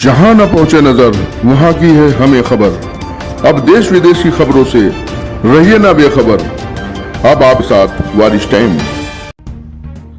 जहां न पहुंचे नजर वहां की है हमें खबर। अब देश विदेश की खबरों से रहिए ना बेखबर। अब आप साथ वारिश टाइम।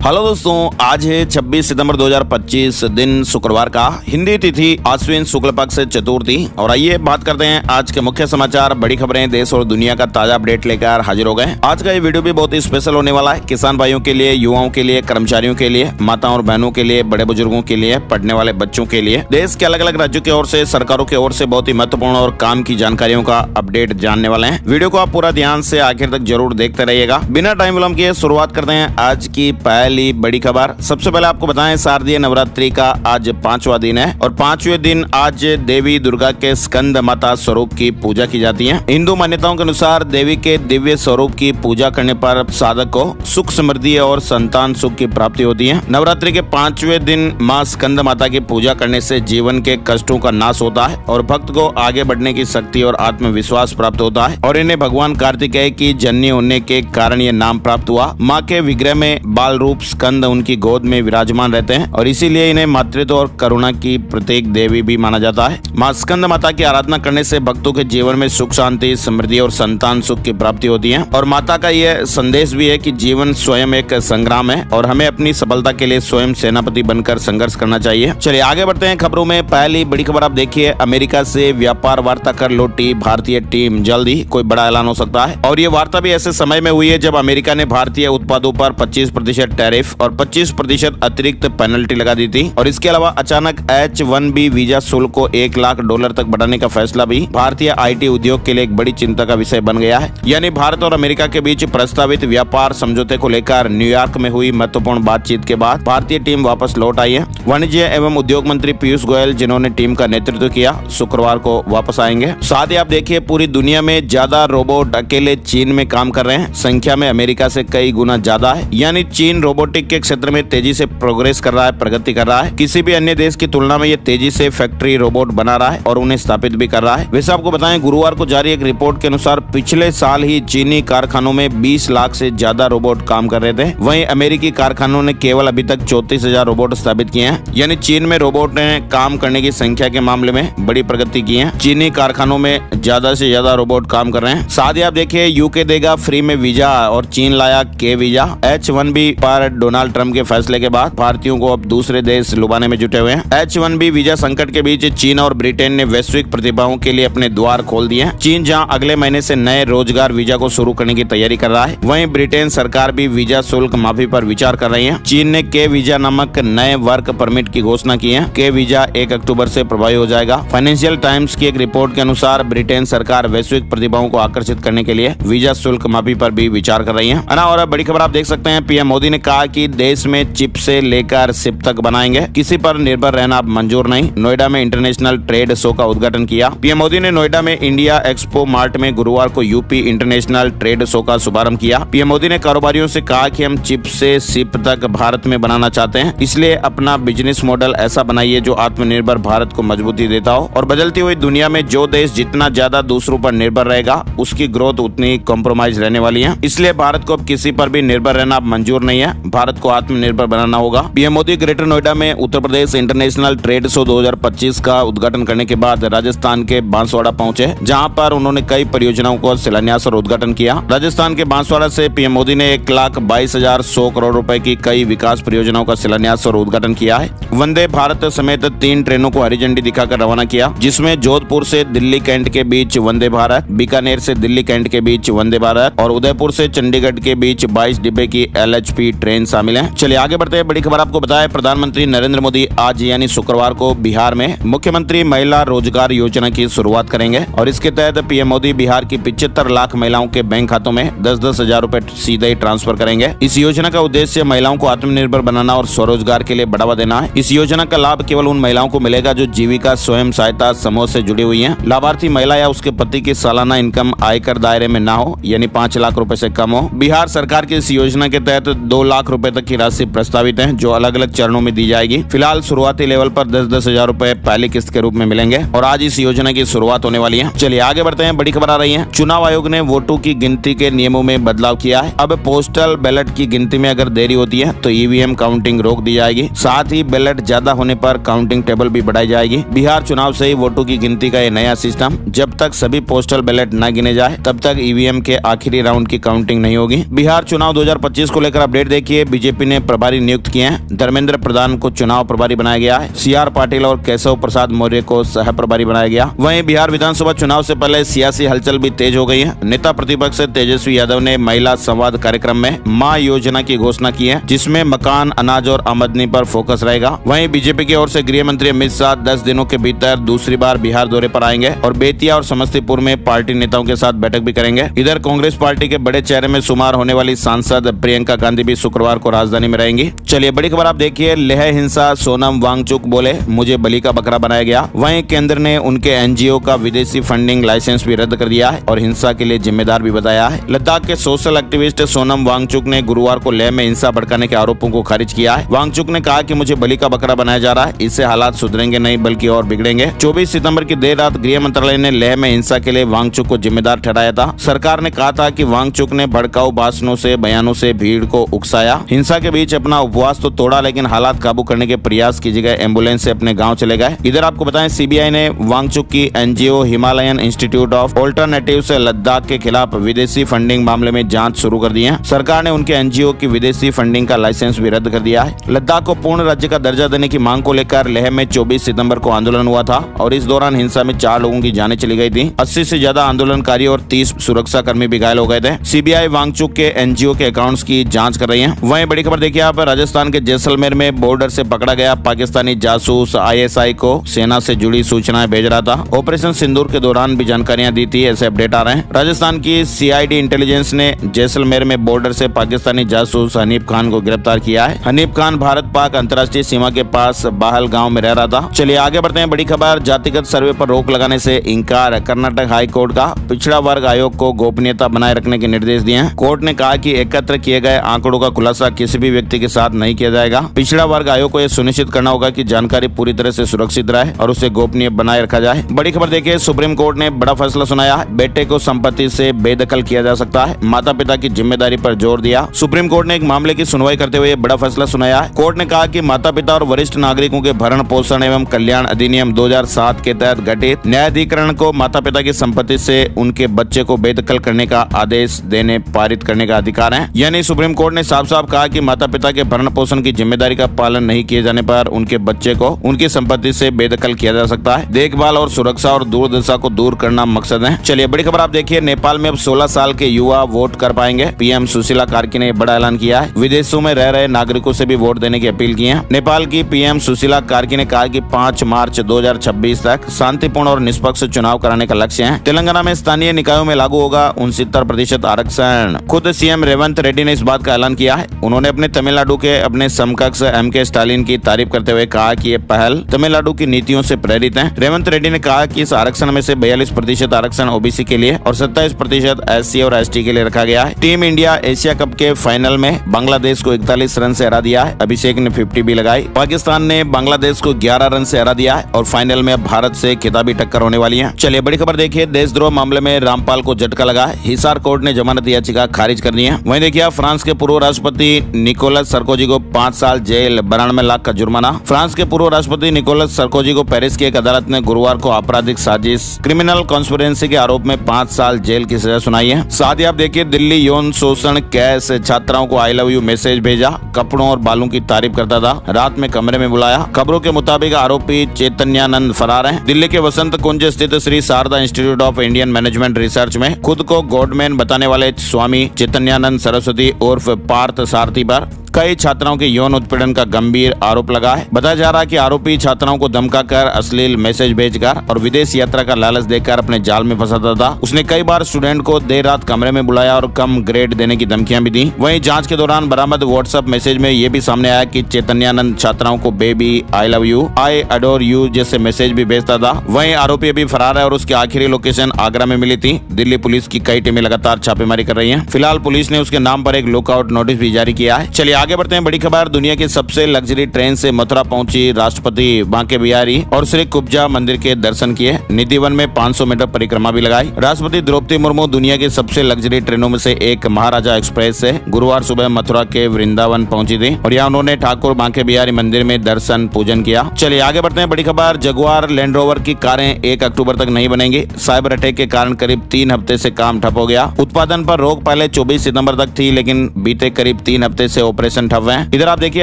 हेलो दोस्तों, आज है 26 सितंबर 2025 दिन शुक्रवार का, हिंदी तिथि आश्विन शुक्ल पक्ष चतुर्थी। और आइए बात करते हैं आज के मुख्य समाचार, बड़ी खबरें, देश और दुनिया का ताजा अपडेट लेकर हाजिर हो गए। आज का ये वीडियो भी बहुत ही स्पेशल होने वाला है। किसान भाइयों के लिए, युवाओं के लिए, कर्मचारियों के लिए, माताओं और बहनों के लिए, बड़े बुजुर्गों के लिए, पढ़ने वाले बच्चों के लिए, देश के अलग अलग राज्यों की ओर से, सरकारों की ओर से बहुत ही महत्वपूर्ण और काम की जानकारियों का अपडेट जानने वाले हैं। वीडियो को आप पूरा ध्यान से आखिर तक जरूर देखते रहिएगा। बिना टाइम विलंब किए शुरुआत करते हैं आज की पहली बड़ी खबर। सबसे पहले आपको बताएं, शारदीय नवरात्रि का आज 5वां दिन है और 5वें दिन आज देवी दुर्गा के स्कंद माता स्वरूप की पूजा की जाती है। हिंदू मान्यताओं के अनुसार देवी के दिव्य स्वरूप की पूजा करने पर साधक को सुख समृद्धि और संतान सुख की प्राप्ति होती है। नवरात्रि के 5वें दिन मां स्कंद माता की पूजा करने से जीवन के कष्टों का नाश होता है और भक्त को आगे बढ़ने की शक्ति और आत्मविश्वास प्राप्त होता है। और इन्हें भगवान कार्तिकेय की जननी होने के कारण ये नाम प्राप्त हुआ। माँ के विग्रह में बाल रूप स्कंद उनकी गोद में विराजमान रहते हैं और इसीलिए इन्हें मातृत्व और करुणा की प्रतीक देवी भी माना जाता है। मां स्कंद माता की आराधना करने से भक्तों के जीवन में सुख शांति, समृद्धि और संतान सुख की प्राप्ति होती है। और माता का यह संदेश भी है कि जीवन स्वयं एक संग्राम है और हमें अपनी सफलता के लिए स्वयं सेनापति बनकर संघर्ष करना चाहिए। चलिए आगे बढ़ते हैं खबरों में। पहली बड़ी खबर आप देखिए, अमेरिका से व्यापार वार्ता कर लौटी भारतीय टीम, जल्द ही कोई बड़ा ऐलान हो सकता है। और ये वार्ता भी ऐसे समय में हुई है जब अमेरिका ने भारतीय उत्पादों पर 25% टैरिफ और 25% अतिरिक्त पेनल्टी लगा दी थी। और इसके अलावा अचानक H-1B वीजा शुल्क को $1 लाख तक बढ़ाने का फैसला भी भारतीय IT उद्योग के लिए एक बड़ी चिंता का विषय बन गया है। यानी भारत और अमेरिका के बीच प्रस्तावित व्यापार समझौते को लेकर न्यूयॉर्क में हुई महत्वपूर्ण बातचीत के बाद भारतीय टीम वापस लौट आई है। वाणिज्य एवं उद्योग मंत्री पीयूष गोयल, जिन्होंने टीम का नेतृत्व किया, शुक्रवार को वापस आएंगे। साथ ही आप देखिए, पूरी दुनिया में ज्यादा रोबोट अकेले चीन में काम कर रहे हैं। संख्या में अमेरिका से कई गुना ज्यादा है। यानी चीन रोबोटिक के क्षेत्र में तेजी से प्रोग्रेस कर रहा है, प्रगति कर रहा है। किसी भी अन्य देश की तुलना में ये तेजी से फैक्ट्री रोबोट बना रहा है और उन्हें स्थापित भी कर रहा है। वैसे आपको बताएं, गुरुवार को जारी एक रिपोर्ट के अनुसार पिछले साल ही चीनी कारखानों में 20 लाख से ज्यादा रोबोट काम कर रहे थे। वहीं अमेरिकी कारखानों ने केवल अभी तक 34,000 रोबोट स्थापित किए हैं। यानी चीन में रोबोट ने काम करने की संख्या के मामले में बड़ी प्रगति की है। चीनी कारखानों में ज्यादा से ज्यादा रोबोट काम कर रहे हैं। साथ ही आप देखिए, यूके देगा फ्री में वीजा और चीन लाया के वीजा। H-1B पर डोनाल्ड ट्रंप के फैसले के बाद भारतीयों को अब दूसरे देश लुभाने में जुटे हुए हैं। H-1B वीजा संकट के बीच चीन और ब्रिटेन ने वैश्विक प्रतिभाओं के लिए अपने द्वार खोल दिए हैं। चीन जहां अगले महीने से नए रोजगार वीजा को शुरू करने की तैयारी कर रहा है, वहीं ब्रिटेन सरकार भी वीजा शुल्क माफी पर विचार कर रही है। चीन ने के वीजा नामक नए वर्क परमिट की घोषणा की है। के वीजा 1 अक्टूबर से प्रभावी हो जाएगा। फाइनेंशियल टाइम्स की एक रिपोर्ट के अनुसार ब्रिटेन सरकार वैश्विक प्रतिभाओं को आकर्षित करने के लिए वीजा शुल्क माफी पर भी विचार कर रही है। और बड़ी खबर आप देख सकते हैं, पीएम मोदी ने कहा कि देश में चिप से लेकर सिप तक बनाएंगे, किसी पर निर्भर रहना अब मंजूर नहीं। नोएडा में इंटरनेशनल ट्रेड शो का उद्घाटन किया। पीएम मोदी ने नोएडा में इंडिया एक्सपो मार्ट में गुरुवार को यूपी इंटरनेशनल ट्रेड शो का शुभारंभ किया। पीएम मोदी ने कारोबारियों से कहा कि हम चिप से सिप तक भारत में बनाना चाहते हैं, इसलिए अपना बिजनेस मॉडल ऐसा बनाइए जो आत्मनिर्भर भारत को मजबूती देता हो। और बदलती हुई दुनिया में जो देश जितना ज्यादा दूसरों पर निर्भर रहेगा, उसकी ग्रोथ उतनी कॉम्प्रोमाइज रहने वाली है। इसलिए भारत को अब किसी पर भी निर्भर रहना मंजूर नहीं है। भारत को आत्मनिर्भर बनाना होगा। पीएम मोदी ग्रेटर नोएडा में Uttar Pradesh international trade show 2025 का उद्घाटन करने के बाद राजस्थान के बांसवाड़ा पहुंचे, जहां पर उन्होंने कई परियोजनाओं को शिलान्यास और उद्घाटन किया। राजस्थान के बांसवाड़ा से पीएम मोदी ने 1,22,100 करोड़ रुपए की कई विकास परियोजनाओं का शिलान्यास और उद्घाटन किया है। वंदे भारत समेत 3 ट्रेनों को हरी झंडी दिखाकर रवाना किया, जिसमें जोधपुर से दिल्ली कैंट के बीच वंदे भारत, बीकानेर से दिल्ली कैंट के बीच वंदे भारत और उदयपुर से चंडीगढ़ के बीच 22 डिब्बे की LHP ट्रेन शामिल है। चलिए आगे बढ़ते हैं। बड़ी खबर आपको बताएं, प्रधानमंत्री नरेंद्र मोदी आज यानी शुक्रवार को बिहार में मुख्यमंत्री महिला रोजगार योजना की शुरुआत करेंगे। और इसके तहत पीएम मोदी बिहार की 75 लाख महिलाओं के बैंक खातों में 10-10 हजार रुपए सीधे ही ट्रांसफर करेंगे। इस योजना का उद्देश्य महिलाओं को आत्मनिर्भर बनाना और स्वरोजगार के लिए बढ़ावा देना है। इस योजना का लाभ केवल उन महिलाओं को मिलेगा जो जीविका स्वयं सहायता समूह से जुड़ी हुई है। लाभार्थी महिला या उसके पति की सालाना इनकम आयकर दायरे में न हो, यानी 5 लाख रुपए से कम हो। बिहार सरकार की इस योजना के तहत 2 लाख लाख रुपए तक की राशि प्रस्तावित है, जो अलग अलग चरणों में दी जाएगी। फिलहाल शुरुआती लेवल पर 10-10 हजार रुपए पहली किस्त के रूप में मिलेंगे और आज इस योजना की शुरुआत होने वाली है। चलिए आगे बढ़ते हैं, बड़ी खबर आ रही है। चुनाव आयोग ने वोटों की गिनती के नियमों में बदलाव किया है। अब पोस्टल बैलेट की गिनती में अगर देरी होती है तो ईवीएम काउंटिंग रोक दी जाएगी। साथ ही बैलेट ज्यादा होने पर काउंटिंग टेबल भी बढ़ाई जाएगी। बिहार चुनाव से ही वोटों की गिनती का ये नया सिस्टम, जब तक सभी पोस्टल बैलेट न गिने जाए तब तक ईवीएम के आखिरी राउंड की काउंटिंग नहीं होगी। बिहार चुनाव 2025 को लेकर अपडेट देखिए। बीजेपी ने प्रभारी नियुक्त किए हैं। धर्मेंद्र प्रधान को चुनाव प्रभारी बनाया गया है। सीआर पाटिल और केशव प्रसाद मौर्य को सह प्रभारी बनाया गया। वहीं बिहार विधानसभा चुनाव से पहले सियासी हलचल भी तेज हो गई है। नेता प्रतिपक्ष तेजस्वी यादव ने महिला संवाद कार्यक्रम में मां योजना की घोषणा की है, जिसमें मकान, अनाज और आमदनी पर फोकस रहेगा। वहीं बीजेपी की ओर से गृह मंत्री अमित शाह 10 दिनों के भीतर दूसरी बार बिहार दौरे पर आएंगे और बेतिया और समस्तीपुर में पार्टी नेताओं के साथ बैठक भी करेंगे। इधर कांग्रेस पार्टी के बड़े चेहरे में शुमार होने वाली सांसद प्रियंका गांधी भी शुक्रवार को राजधानी में रहेंगी। चलिए बड़ी खबर आप देखिए। लेह हिंसा, सोनम वांगचुक बोले मुझे बलि का बकरा बनाया गया। वहीं केंद्र ने उनके एनजीओ का विदेशी फंडिंग लाइसेंस भी रद्द कर दिया है और हिंसा के लिए जिम्मेदार भी बताया है। लद्दाख के सोशल एक्टिविस्ट सोनम वांगचुक ने गुरुवार को लेह में हिंसा भड़काने के आरोपों को खारिज किया है। वांगचुक ने कहा कि मुझे बलि का बकरा बनाया जा रहा है, इससे हालात सुधरेंगे नहीं बल्कि और बिगड़ेंगे। 24 सितंबर की देर रात गृह मंत्रालय ने लेह में हिंसा के लिए वांगचुक को जिम्मेदार ठहराया था। सरकार ने कहा था कि वांगचुक ने भड़काऊ भाषणों से, बयानों से भीड़ को उकसाया। हिंसा के बीच अपना उपवास तो तोड़ा, लेकिन हालात काबू करने के प्रयास की जगह एम्बुलेंस से अपने गांव चले गए। इधर आपको बताएं, सीबीआई ने वांगचुक की NGO Himalayan institute of alternative से लद्दाख के खिलाफ विदेशी फंडिंग मामले में जांच शुरू कर दी है। सरकार ने उनके एनजीओ की विदेशी फंडिंग का लाइसेंस भी रद्द कर दिया है। लद्दाख को पूर्ण राज्य का दर्जा देने की मांग को लेकर लेह में 24 सितंबर को आंदोलन हुआ था और इस दौरान हिंसा में 4 लोगों की जानें चली गई थी। 80 से ज्यादा आंदोलनकारी और 30 सुरक्षा कर्मी भी घायल हो गए थे। सीबीआई वांगचुक के एनजीओ के अकाउंट्स की जांच कर रही है। वहीं बड़ी खबर देखिए आप, राजस्थान के जैसलमेर में बॉर्डर से पकड़ा गया पाकिस्तानी जासूस आईएसआई को सेना से जुड़ी सूचनाएं भेज रहा था। ऑपरेशन सिंदूर के दौरान भी जानकारियां दी थी, ऐसे अपडेट आ रहे हैं। राजस्थान की सीआईडी इंटेलिजेंस ने जैसलमेर में बॉर्डर से पाकिस्तानी जासूस हनीफ खान को गिरफ्तार किया है। हनीफ खान भारत पाक अंतर्राष्ट्रीय सीमा के पास बाहल गांव में रह रहा था। चलिए आगे बढ़ते हैं, बड़ी खबर। जातिगत सर्वे पर रोक लगाने से इंकार, कर्नाटक हाई कोर्ट का पिछड़ा वर्ग आयोग को गोपनीयता बनाए रखने के निर्देश दिए हैं। कोर्ट ने कहा कि एकत्र किए गए आंकड़ों का खुलासा किसी भी व्यक्ति के साथ नहीं किया जाएगा। पिछड़ा वर्ग आयोग को यह सुनिश्चित करना होगा कि जानकारी पूरी तरह से सुरक्षित रहे और उसे गोपनीय बनाए रखा जाए। बड़ी खबर देखिए, सुप्रीम कोर्ट ने बड़ा फैसला सुनाया। बेटे को संपत्ति से बेदखल किया जा सकता है, माता पिता की जिम्मेदारी पर जोर दिया। सुप्रीम कोर्ट ने एक मामले की सुनवाई करते हुए बड़ा फैसला सुनाया है। कोर्ट ने कहा कि माता पिता और वरिष्ठ नागरिकों के भरण पोषण एवं कल्याण अधिनियम 2007 के तहत गठित न्यायाधिकरण को माता पिता की संपत्ति से उनके बच्चे को बेदखल करने का आदेश देने, पारित करने का अधिकार है। यानी सुप्रीम कोर्ट ने साफ साफ कहा कि माता पिता के भरण पोषण की जिम्मेदारी का पालन नहीं किए जाने पर उनके बच्चे को उनकी संपत्ति से बेदखल किया जा सकता है। देखभाल और सुरक्षा और दूरदर्शा को दूर करना मकसद है। चलिए बड़ी खबर आप देखिए, नेपाल में अब 16 साल के युवा वोट कर पाएंगे। पीएम सुशीला कार्की ने बड़ा ऐलान किया है। विदेशों में रह रहे नागरिकों से भी वोट देने की अपील की है। नेपाल की पीएम सुशीला कार्की ने कहा कि 5 मार्च 2026 तक शांतिपूर्ण और निष्पक्ष चुनाव कराने का लक्ष्य है। तेलंगाना में स्थानीय निकायों में लागू होगा 69% आरक्षण। खुद सीएम रेवंत रेड्डी ने इस बात का ऐलान किया है। उन्होंने अपने तमिलनाडु के अपने समकक्ष एमके स्टालिन की तारीफ करते हुए कहा कि ये पहल तमिलनाडु की नीतियों से प्रेरित है। रेवंत रेड्डी ने कहा कि इस आरक्षण में से 42% आरक्षण ओबीसी के लिए और 27% एससी और एसटी के लिए रखा गया है। टीम इंडिया एशिया कप के फाइनल में बांग्लादेश को 41 रन से हरा दिया है। अभिषेक ने 50 भी लगाई। पाकिस्तान ने बांग्लादेश को 11 रन से हरा दिया है और फाइनल में अब भारत से खिताबी टक्कर होने वाली है। चलिए बड़ी खबर देखिए, देशद्रोह मामले में रामपाल को झटका लगा है। हिसार कोर्ट ने जमानत याचिका खारिज कर दी है। वहीं देखिए, फ्रांस के पूर्व राष्ट्रपति निकोलस सरकोजी को 5 साल जेल, 92 लाख का जुर्माना। फ्रांस के पूर्व राष्ट्रपति निकोलस सरकोजी को पेरिस की एक अदालत ने गुरुवार को आपराधिक साजिश, क्रिमिनल कॉन्स्पिरेंसी के आरोप में 5 साल जेल की सजा सुनाई है। साथ ही आप देखिए, दिल्ली यौन शोषण केस, छात्राओं को आई लव यू मैसेज भेजा, कपड़ों और बालों की तारीफ करता था, रात में कमरे में बुलाया। खबरों के मुताबिक आरोपी चैतन्यानंद फरार है। दिल्ली के वसंत कुंज स्थित Shri Sharda Institute of Indian Management Research में खुद को गॉडमैन बताने वाले स्वामी चैतन्यानंद सरस्वती उर्फ पार्थ सारथी पर कई छात्राओं के यौन उत्पीड़न का गंभीर आरोप लगा है। बताया जा रहा है कि आरोपी छात्राओं को धमकाकर, अश्लील मैसेज भेजकर और विदेश यात्रा का लालच देकर अपने जाल में फंसाता था। उसने कई बार स्टूडेंट को देर रात कमरे में बुलाया और कम ग्रेड देने की धमकियां भी दी। वहीं जांच के दौरान बरामद व्हाट्सएप मैसेज में ये भी सामने आया कि चैतन्यानंद छात्राओं को baby, I love you, I adore you जैसे मैसेज भी भेजता था। वहीं आरोपी अभी फरार है और उसकी आखिरी लोकेशन आगरा में मिली थी। दिल्ली पुलिस की कई टीमें लगातार छापेमारी कर रही है। फिलहाल पुलिस ने उसके नाम पर एक लुकआउट नोटिस भी जारी किया है। चलिए आगे बढ़ते हैं, बड़ी खबर। दुनिया की सबसे लग्जरी ट्रेन से मथुरा पहुंची राष्ट्रपति बांके बिहारी और श्री कुब्जा मंदिर के दर्शन किए। निधिवन में 500 मीटर परिक्रमा भी लगाई। राष्ट्रपति द्रौपदी मुर्मू दुनिया की सबसे लग्जरी ट्रेनों में से एक महाराजा एक्सप्रेस से गुरुवार सुबह मथुरा के वृंदावन पहुंची थी और यहाँ उन्होंने ठाकुर बांके बिहारी मंदिर में दर्शन पूजन किया। चलिए आगे बढ़ते हैं, बड़ी खबर। जगुआर लैंड रोवर की कारें 1 अक्टूबर तक नहीं बनेंगी। साइबर अटैक के कारण करीब 3 हफ्ते से काम ठप हो गया। उत्पादन पर रोक पहले 24 सितंबर तक थी, लेकिन बीते करीब 3 हफ्ते से ऑपरेशन ठप है। इधर आप देखिए,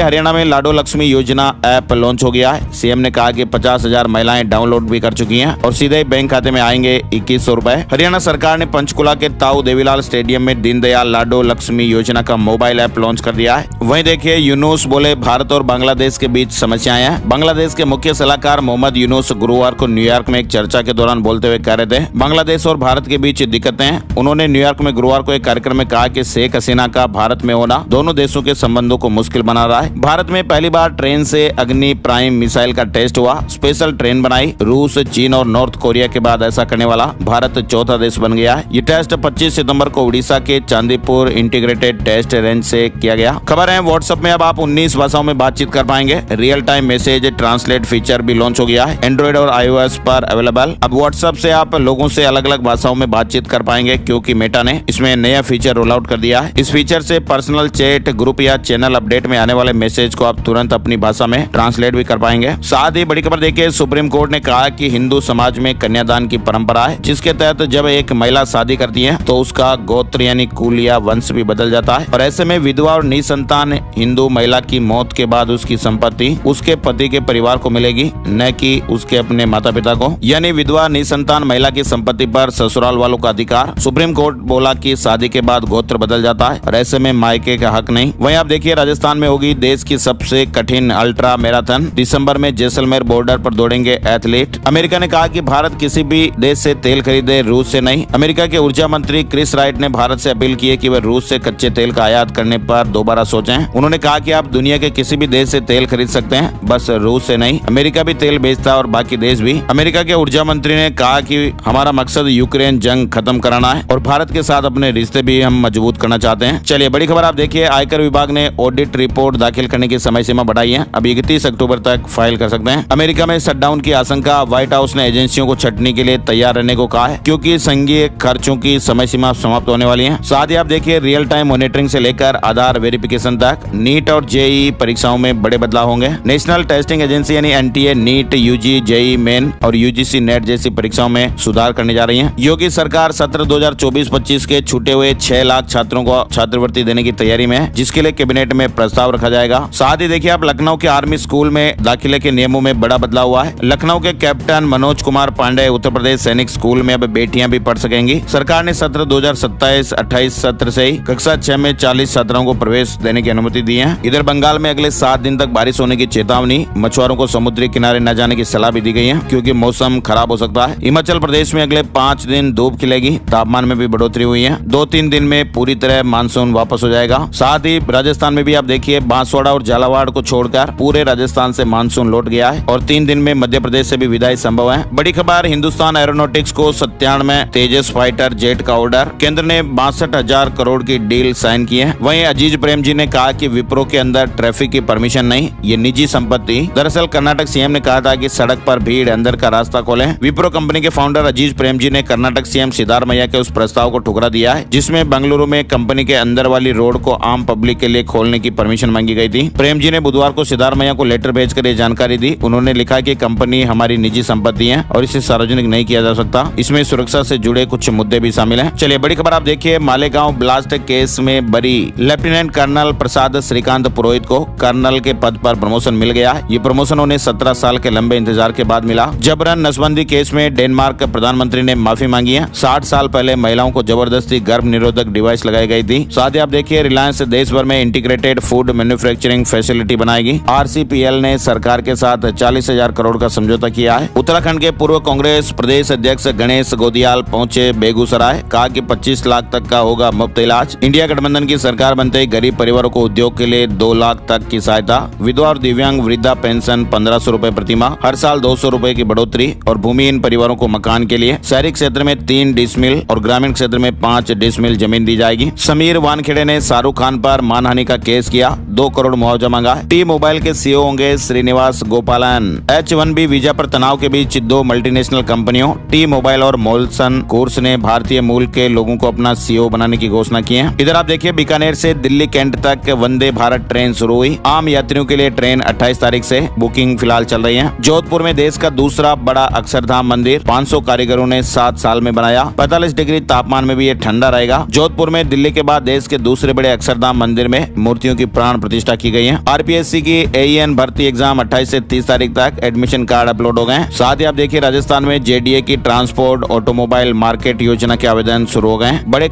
हरियाणा में लाडो लक्ष्मी योजना ऐप लॉन्च हो गया है। सीएम ने कहा कि 50,000 महिलाएं डाउनलोड भी कर चुकी हैं और सीधे बैंक खाते में आएंगे 2100 रुपए। हरियाणा सरकार ने पंचकुला के ताऊ देवीलाल स्टेडियम में दीनदयाल लाडो लक्ष्मी योजना का मोबाइल ऐप लॉन्च कर दिया है। वहीं देखिए, यूनुस बोले भारत और बांग्लादेश के बीच समस्याएं हैं। बांग्लादेश के मुख्य सलाहकार मोहम्मद यूनुस गुरुवार को न्यूयॉर्क में एक चर्चा के दौरान बोलते हुए कह रहे थे बांग्लादेश और भारत के बीच दिक्कतें हैं। उन्होंने न्यूयॉर्क में गुरुवार को एक कार्यक्रम में कहा कि शेख हसीना का भारत में होना दोनों देशों के संबंधों को मुश्किल बना रहा है। भारत में पहली बार ट्रेन से अग्नि प्राइम मिसाइल का टेस्ट हुआ। स्पेशल ट्रेन बनाई। रूस, चीन और नॉर्थ कोरिया के बाद ऐसा करने वाला भारत चौथा देश बन गया है। ये टेस्ट 25 सितंबर को उड़ीसा के चांदीपुर इंटीग्रेटेड टेस्ट रेंज से किया गया। खबर है, व्हाट्सएप में अब आप 19 भाषाओं में बातचीत कर पाएंगे। Real time message translate feature भी लॉन्च हो गया है। एंड्रॉइड और iOS पर अवेलेबल। अब व्हाट्सएप से आप लोगों से अलग अलग भाषाओं में बातचीत कर पाएंगे, क्योंकि मेटा ने इसमें नया फीचर रोल आउट कर दिया है। इस फीचर से पर्सनल चैट, ग्रुप या चैनल अपडेट में आने वाले मैसेज को आप तुरंत अपनी भाषा में ट्रांसलेट भी कर पाएंगे। साथ ही बड़ी खबर देखिए, सुप्रीम कोर्ट ने कहा कि हिंदू समाज में कन्यादान की परंपरा है, जिसके तहत जब एक महिला शादी करती है तो उसका गोत्र यानी कुल या वंश भी बदल जाता है। और ऐसे में विधवा और निसंतान हिंदू महिला की मौत के बाद उसकी संपत्ति उसके पति के परिवार को मिलेगी, न कि उसके अपने माता पिता को। यानी विधवा निसंतान महिला की संपत्ति पर ससुराल वालों का अधिकार। सुप्रीम कोर्ट बोला कि शादी के बाद गोत्र बदल जाता है और ऐसे में मायके का हक नहीं। वहीं आप देखिए, राजस्थान में होगी देश की सबसे कठिन अल्ट्रा मैराथन। दिसंबर में जैसलमेर बॉर्डर पर दौड़ेंगे एथलीट। अमेरिका ने कहा कि भारत किसी भी देश से तेल खरीदे, रूस से नहीं। अमेरिका के ऊर्जा मंत्री क्रिस राइट ने भारत से अपील की है कि वह रूस से कच्चे तेल का आयात करने पर दोबारा सोचें। उन्होंने कहा कि आप दुनिया के किसी भी देश से तेल खरीद सकते हैं, बस रूस से नहीं। अमेरिका भी तेल बेचता है और बाकी देश भी। अमेरिका के ऊर्जा मंत्री ने कहा कि हमारा मकसद यूक्रेन जंग खत्म कराना है और भारत के साथ अपने रिश्ते भी हम मजबूत करना चाहते हैं। चलिए बड़ी खबर आप देखिए, आयकर विभाग ने ऑडिट रिपोर्ट दाखिल करने की समय सीमा बढ़ाई है। अब 31 अक्टूबर तक फाइल कर सकते हैं। अमेरिका में शटडाउन की आशंका। व्हाइट हाउस ने एजेंसियों को छंटनी के लिए तैयार रहने को कहा है, क्योंकि संघीय खर्चों की समय सीमा समाप्त होने वाली है। साथ ही आप देखिए, रियल टाइम मॉनिटरिंग से लेकर आधार वेरिफिकेशन तक नीट और जेईई परीक्षाओं में बड़े बदलाव होंगे। नेशनल टेस्टिंग एजेंसी यानी NTA NEET, UG, JEE Main और यूजीसी नेट जैसी परीक्षाओं में सुधार करने जा रही है। योगी सरकार सत्र 2024-25 के छूटे हुए 6 लाख छात्रों को छात्रवृत्ति देने की तैयारी में है, जिसके लिए कैबिनेट में प्रस्ताव रखा जाएगा। साथ ही देखिए, आप लखनऊ के आर्मी स्कूल में दाखिले के नियमों में बड़ा बदलाव हुआ है। लखनऊ के कैप्टन मनोज कुमार पांडे उत्तर प्रदेश सैनिक स्कूल में अब बेटियां भी पढ़ सकेंगी। सरकार ने सत्र 2027-28 सत्र से ही कक्षा 6 में 40 छात्राओं को प्रवेश देने की अनुमति दी है। इधर बंगाल में अगले 7 दिन तक बारिश होने की चेतावनी। मछुआरों को समुद्री किनारे न जाने की सलाह भी दी गई है, क्योंकि मौसम खराब हो सकता है। हिमाचल प्रदेश में अगले 5 दिन धूप खिलेगी। तापमान में भी बढ़ोतरी हुई है। 2-3 दिन में पूरी तरह मानसून वापस हो जाएगा। साथ ही राजस्थान में भी आप देखिए, बांसवाड़ा और झालावाड़ को छोड़कर पूरे राजस्थान से मानसून लौट गया है और 3 दिन में मध्य प्रदेश से भी विदाई संभव है। बड़ी खबर, हिंदुस्तान एरोनॉटिक्स को 97 तेजस फाइटर जेट का ऑर्डर। केंद्र ने 62,000 करोड़ की डील साइन की है। वहीं अजीज प्रेमजी ने कहा कि विप्रो के अंदर ट्रैफिक की परमिशन नहीं, ये निजी संपत्ति। दरअसल कर्नाटक सीएम ने कहा था कि सड़क पर भीड़, अंदर का रास्ता खोलें। विप्रो कंपनी के फाउंडर अजीज प्रेमजी ने कर्नाटक सीएम सिद्धारमैया के उस प्रस्ताव को ठुकरा दिया है, जिसमें बेंगलुरु में कंपनी के अंदर वाली रोड को आम पब्लिक के लिए खोलने की परमिशन मांगी गई थी। प्रेमजी ने बुधवार को सिद्धारमैया को लेटर भेजकर ये जानकारी दी। उन्होंने लिखा कि कंपनी हमारी निजी संपत्ति है और इसे सार्वजनिक नहीं किया जा सकता। इसमें सुरक्षा से जुड़े कुछ मुद्दे भी शामिल हैं। चलिए बड़ी खबर आप देखिए, मालेगांव ब्लास्ट केस में बरी लेफ्टिनेंट कर्नल प्रसाद श्रीकांत पुरोहित को कर्नल के पद पर प्रमोशन मिल गया है। ये प्रमोशन उन्हें 17 साल के लंबे इंतजार के बाद मिला। जबरन नसबंदी केस में डेनमार्क के प्रधानमंत्री ने माफी मांगी है। 60 साल पहले महिलाओं को जबरदस्ती गर्भ निरोधक डिवाइस लगाई गई थी। साथ ही आप देखिए, रिलायंस देश भर में इंटीग्रेटेड फूड मैन्युफैक्चरिंग फैसिलिटी बनाएगी। आरसीपीएल ने सरकार के साथ 40,000 करोड़ का समझौता किया है। उत्तराखंड के पूर्व कांग्रेस प्रदेश अध्यक्ष गणेश गोदियाल पहुंचे बेगूसराय। कहा कि 25 लाख तक का होगा मुफ्त इलाज। इंडिया गठबंधन की सरकार बनते ही गरीब परिवारों को उद्योग के लिए 2 लाख तक की सहायता। विधवा और दिव्यांग वृद्धा पेंशन 1500 रुपए प्रति माह, हर साल 200 रुपए की बढ़ोतरी। और भूमिहीन परिवारों को मकान के लिए शहरी क्षेत्र में 3 डिसमिल और ग्रामीण क्षेत्र में 5 डिसमिल जमीन दी जाएगी। समीर वानखेड़े ने शाहरुख खान पर मानहानि का का केस किया, 2 करोड़ मुआवजा मांगा। टी मोबाइल के सीईओ होंगे श्रीनिवास गोपालन। H1B वीजा पर तनाव के बीच 2 मल्टीनेशनल कंपनियों टी मोबाइल और मोल्सन कोर्स ने भारतीय मूल के लोगों को अपना सीईओ बनाने की घोषणा की है। इधर आप देखिए, बीकानेर से दिल्ली कैंट तक वंदे भारत ट्रेन शुरू हुई। आम यात्रियों के लिए ट्रेन 28 तारीख से बुकिंग फिलहाल चल रही है। जोधपुर में देश का दूसरा बड़ा अक्षरधाम मंदिर 500 कारीगरों ने 7 साल में बनाया। 45 डिग्री तापमान में भी ये ठंडा रहेगा। जोधपुर में दिल्ली के बाद देश के दूसरे बड़े अक्षरधाम मंदिर में मूर्तियों की प्राण प्रतिष्ठा की गई है। आरपीएससी की AEN भर्ती एग्जाम 28 से 30 तारीख तक एडमिशन कार्ड अपलोड हो गए। साथ ही आप देखिए, राजस्थान में JDA की ट्रांसपोर्ट ऑटोमोबाइल मार्केट योजना के आवेदन शुरू हो गए। बड़े